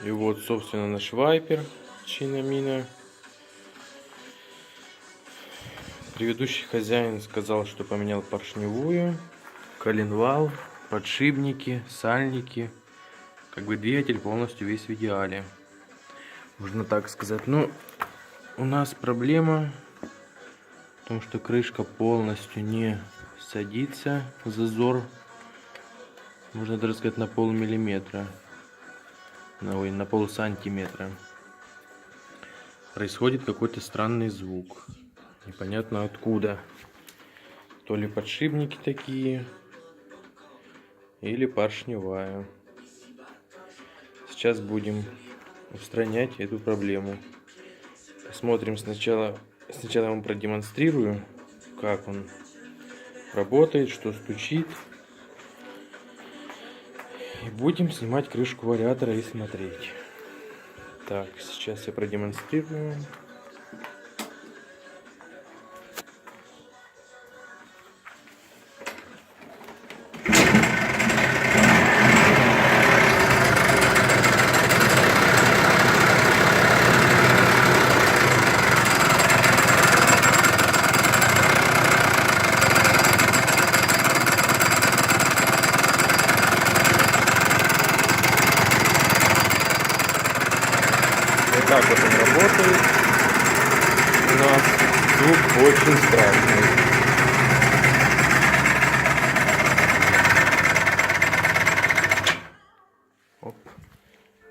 И вот, собственно, наш вайпер Чинамина. Предыдущий хозяин сказал, что поменял поршневую, коленвал, подшипники, сальники. Как бы двигатель полностью весь в идеале. Можно так сказать. Но у нас проблема в том, что крышка полностью не садится. Зазор, можно даже сказать, на полмиллиметра. На полсантиметра. Происходит какой-то странный звук. Непонятно откуда. То ли подшипники такие, или поршневая. Сейчас будем устранять эту проблему. Посмотрим сначала я вам продемонстрирую, как он работает, что стучит. И будем снимать крышку вариатора и смотреть. Так, сейчас я продемонстрирую. Так вот он работает. У нас звук очень страшный. Оп.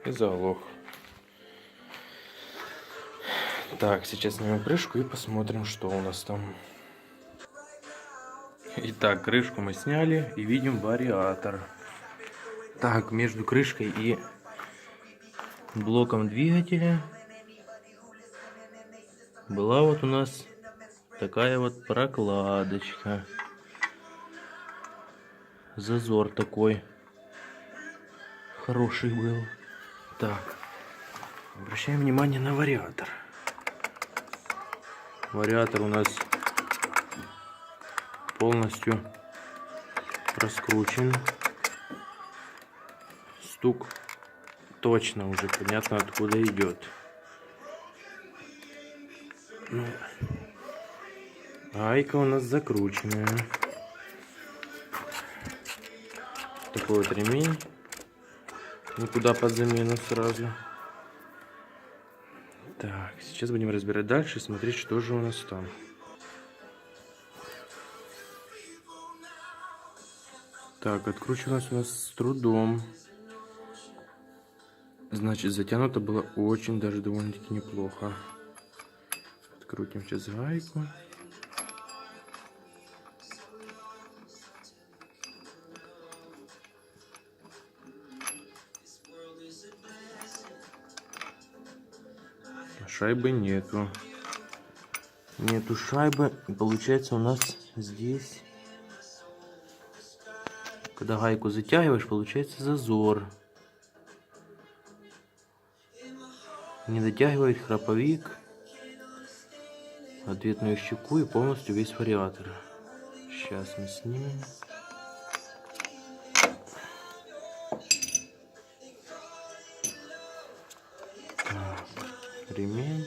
И заглох. Так, сейчас снимем крышку и посмотрим, что у нас там. Итак, крышку мы сняли и видим вариатор. Так, между крышкой и блоком двигателя была вот у нас такая вот прокладочка. Зазор такой хороший был. Так, обращаем внимание на вариатор. Вариатор у нас полностью раскручен. Стук точно уже понятно откуда идет. Гайка у нас закрученная. Такой вот ремень. Никуда под замену сразу. Так, сейчас будем разбирать дальше и смотреть, что же у нас там. Так, откручивалось у нас с трудом. Значит, затянуто было очень даже довольно-таки неплохо. Открутим сейчас гайку. Шайбы нету. Нету шайбы. И получается у нас здесь, когда гайку затягиваешь, получается зазор. Не дотягивает храповик, ответную щеку и полностью весь вариатор. Сейчас мы снимем. Так, ремень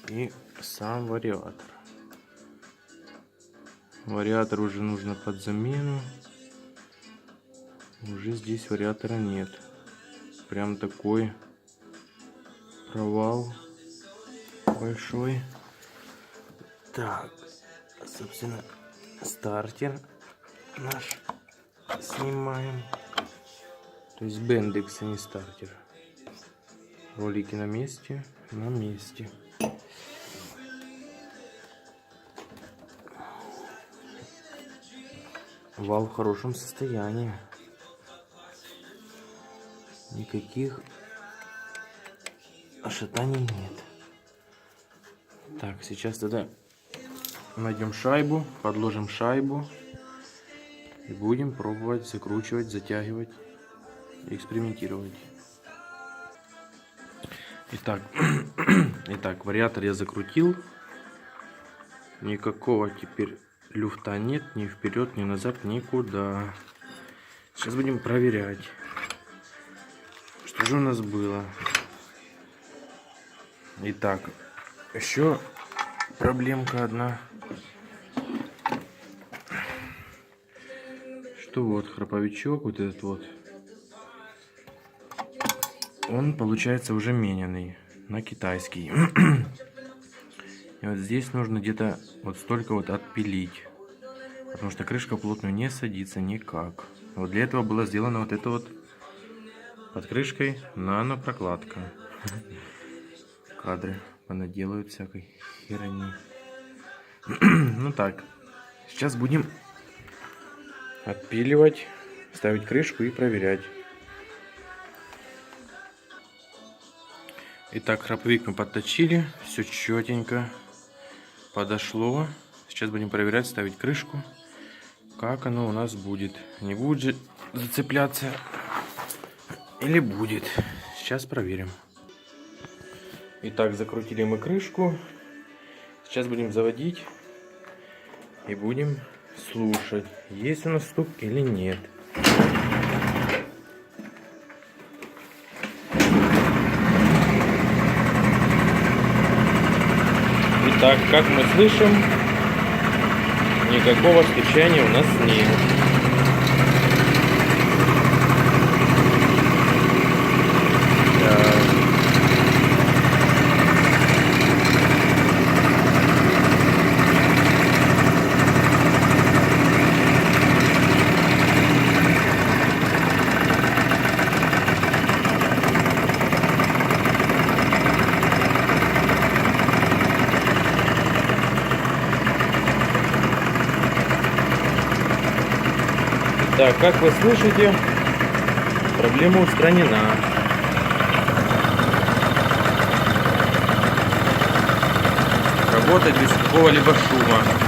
и сам вариатор. Вариатор уже нужно под замену. Уже здесь вариатора нет. Прям такой провал большой. Так, собственно, стартер наш снимаем. То есть бендекс, а не стартер. Ролики на месте, на месте. Вал в хорошем состоянии. Никаких ошатаний нет. Так, сейчас тогда найдем шайбу, подложим шайбу и будем пробовать закручивать, затягивать, экспериментировать. Итак, вариатор я закрутил. Никакого теперь люфта нет, ни вперед, ни назад, никуда. Сейчас будем проверять. Что у нас было? Итак, еще проблемка одна. Что вот храповичок, вот этот вот, он получается уже мененный на китайский. И вот здесь нужно где-то вот столько вот отпилить, потому что крышка плотную не садится никак. Вот для этого была сделана вот эта вот под крышкой нано-прокладка. Кадры понаделают всякой херни. Ну так, сейчас будем отпиливать, ставить крышку и проверять. Итак, храповик мы подточили, все четенько подошло. Сейчас будем проверять, ставить крышку, как оно у нас будет. Не будет же зацепляться или будет? Сейчас проверим. Итак, закрутили мы крышку. Сейчас будем заводить и будем слушать, есть у нас стук или нет. Итак, как мы слышим, никакого стучания у нас нет. Так, как вы слышите, проблема устранена. Работать без какого-либо шума.